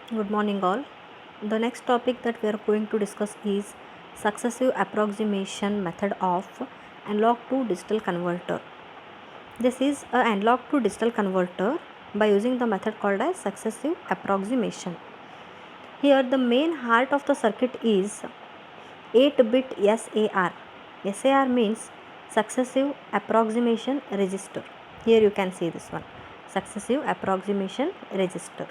Good morning, all. The next topic that we are going to discuss is successive approximation method of analog to digital converter. This is an analog to digital converter by using the method called as successive approximation. Here, the main heart of the circuit is 8-bit SAR. SAR means successive approximation register. Here you can see this one, successive approximation register.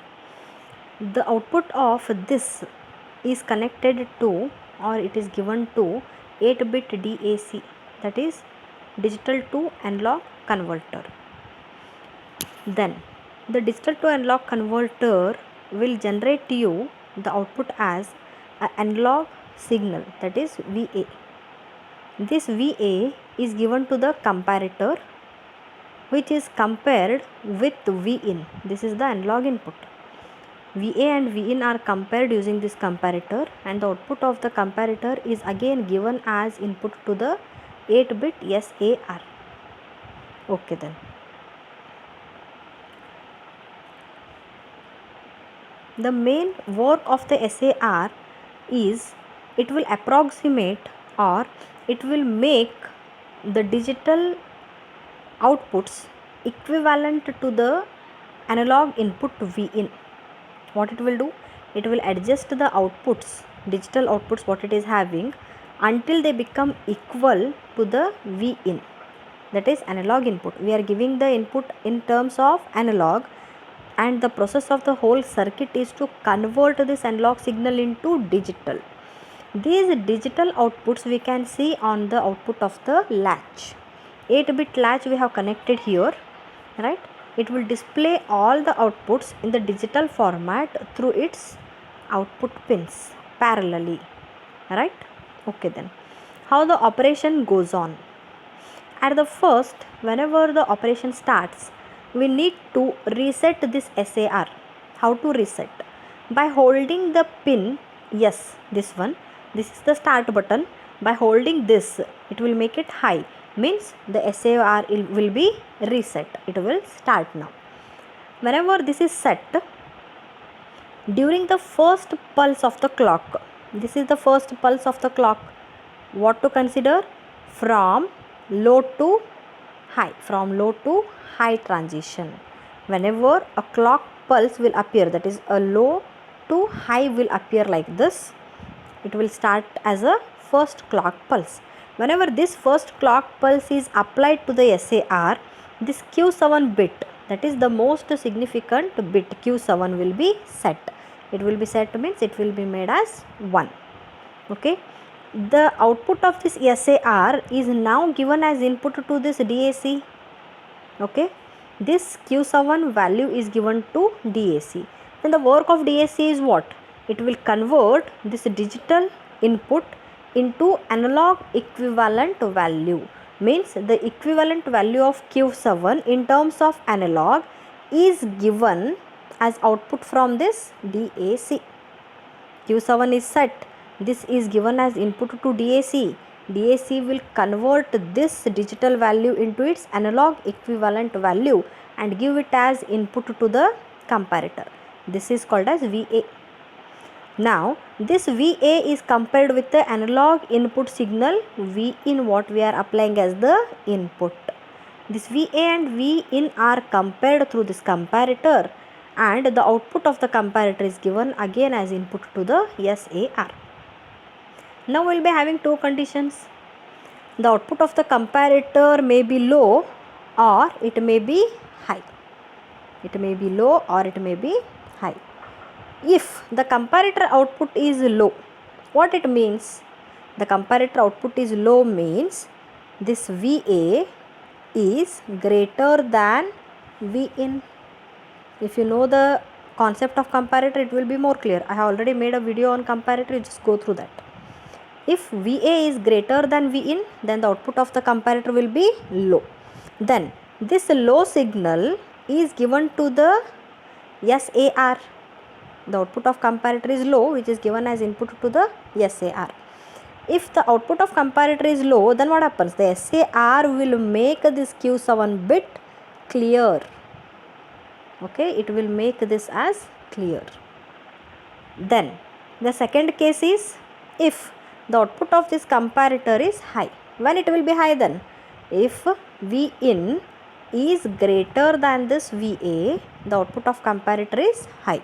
The output of this is connected to, or it is given to, 8-bit DAC, that is digital to analog converter. Then the digital to analog converter will generate you the output as an analog signal, that is VA. This VA is given to the comparator, which is compared with Vin. This is the analog input. VA and Vin are compared using this comparator, and the output of the comparator is again given as input to the 8-bit SAR. Okay, then. The main work of the SAR is it will approximate, or it will make the digital outputs equivalent to the analog input Vin. What it will do? It will adjust the outputs, digital outputs what it is having, until they become equal to the Vin, that is analog input. We are giving the input in terms of analog, and the process of the whole circuit is to convert this analog signal into digital. These digital outputs we can see on the output of the latch. 8-bit latch we have connected here, right? It will display all the outputs in the digital format through its output pins parallelly, right? Okay, then how the operation goes on. At the first, whenever the operation starts, we need to reset this SAR. How to reset? By holding the pin, yes, this one, this is the start button. By holding this, it will make it high, means the SAR will be reset. It will start now. Whenever this is set, during the first pulse of the clock, this is the first pulse of the clock, what to consider? From low to high, from low to high transition. Whenever a clock pulse will appear, that is a low to high will appear like this, it will start as a first clock pulse. Whenever this first clock pulse is applied to the SAR, this Q7 bit, that is the most significant bit, Q7 will be set. It will be set means it will be made as 1. Okay. The output of this SAR is now given as input to this DAC. Okay. This Q7 value is given to DAC. Then the work of DAC is what? It will convert this digital input into analog equivalent value. Means the equivalent value of Q7 in terms of analog is given as output from this DAC. Q7 is set. This is given as input to DAC. DAC will convert this digital value into its analog equivalent value and give it as input to the comparator. This is called as VA. Now, this VA is compared with the analog input signal Vin, what we are applying as the input. This VA and Vin are compared through this comparator, and the output of the comparator is given again as input to the SAR. Now we will be having two conditions. The output of the comparator may be low or it may be high. It may be low or it may be high. If the comparator output is low, what it means? The comparator output is low means this VA is greater than Vin. If you know the concept of comparator, it will be more clear. I have already made a video on comparator, you just go through that. If VA is greater than Vin, then the output of the comparator will be low. Then this low signal is given to the SAR. The output of comparator is low, which is given as input to the SAR. If the output of comparator is low, then what happens? The SAR will make this Q7 bit clear. Okay, it will make this as clear. Then the second case is if the output of this comparator is high. When it will be high then? If V in is greater than this VA, the output of comparator is high.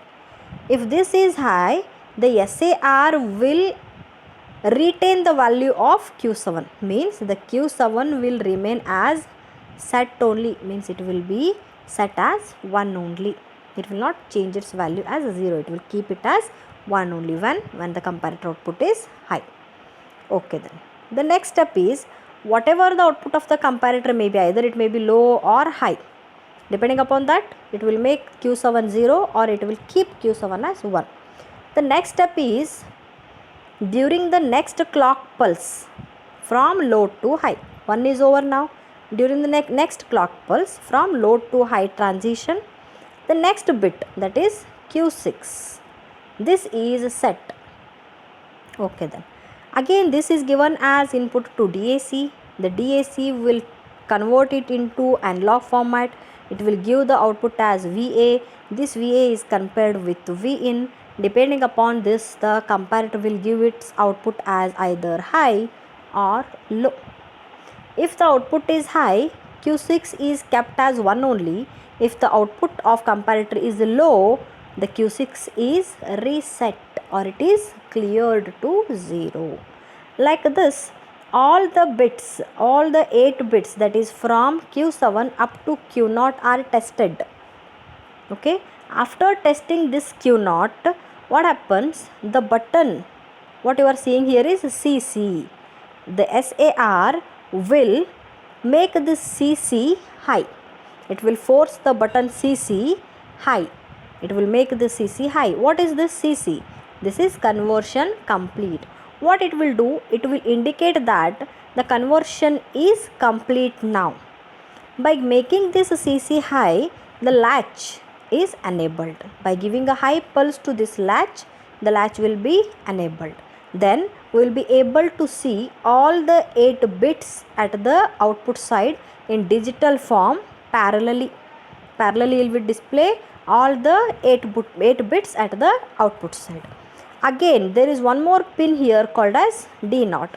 If this is high, the SAR will retain the value of Q7, means the Q7 will remain as set only, means it will be set as 1 only. It will not change its value as 0, it will keep it as 1 only when the comparator output is high. Okay, then the next step is whatever the output of the comparator may be, either it may be low or high, depending upon that it will make Q7 0 or it will keep Q7 as 1. The next step is during the next clock pulse from low to high. 1 is over now. During the next clock pulse from low to high transition, the next bit, that is Q6, this is set. Okay, then again this is given as input to DAC. The DAC will convert it into analog format. It will give the output as VA. This VA is compared with Vin. Depending upon this, the comparator will give its output as either high or low. If the output is high, Q6 is kept as 1 only. If the output of comparator is low, the Q6 is reset or it is cleared to 0. Like this, all the bits, all the 8 bits, that is from Q7 up to Q0 are tested. Okay, after testing this Q0, what happens? The button, what you are seeing here is CC. The SAR will make this CC high. It will force the button CC high. It will make the CC high. What is this CC? This is conversion complete. What it will do? It will indicate that the conversion is complete now. By making this CC high, the latch is enabled. By giving a high pulse to this latch, the latch will be enabled. Then we will be able to see all the 8 bits at the output side in digital form parallelly. Parallelly will display all the 8 bits at the output side. Again, there is one more pin here called as D0.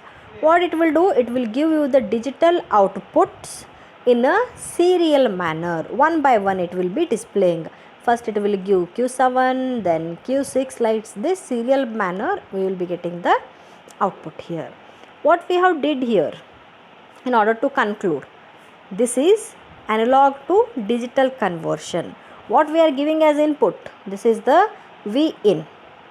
What it will do? It will give you the digital outputs in a serial manner. One by one it will be displaying. First it will give Q7, then Q6, like this serial manner we will be getting the output here. What we have did here in order to conclude, this is analog to digital conversion. What we are giving as input? This is the Vin,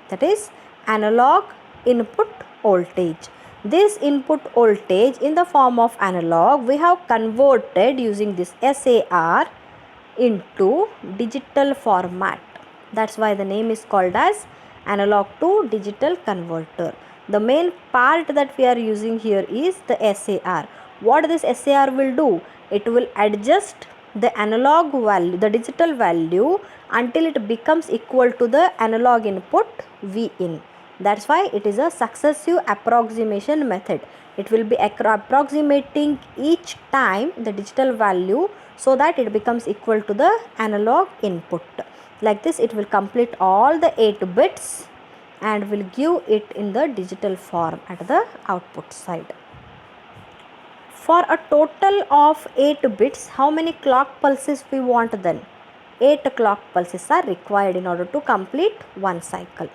that is analog input voltage. This input voltage in the form of analog we have converted using this SAR into digital format. That's why the name is called as analog to digital converter. The main part that we are using here is the SAR. What this SAR will do? It will adjust the analog value, the digital value, until it becomes equal to the analog input Vin. That's why it is a successive approximation method. It will be approximating each time the digital value so that it becomes equal to the analog input. Like this, it will complete all the 8 bits and will give it in the digital form at the output side. For a total of 8 bits, how many clock pulses we want then? 8 clock pulses are required in order to complete one cycle.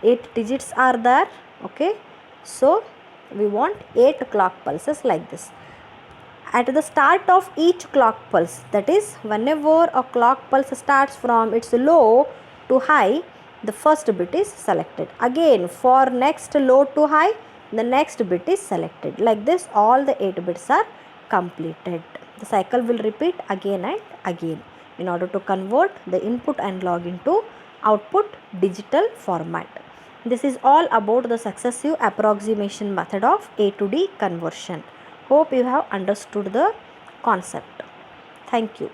8 digits are there. Okay, so we want 8 clock pulses like this. At the start of each clock pulse, that is whenever a clock pulse starts from its low to high, the first bit is selected. Again, for next low to high, the next bit is selected. Like this, all the 8 bits are completed. The cycle will repeat again and again in order to convert the input analog into output digital format. This is all about the successive approximation method of A to D conversion. Hope you have understood the concept. Thank you.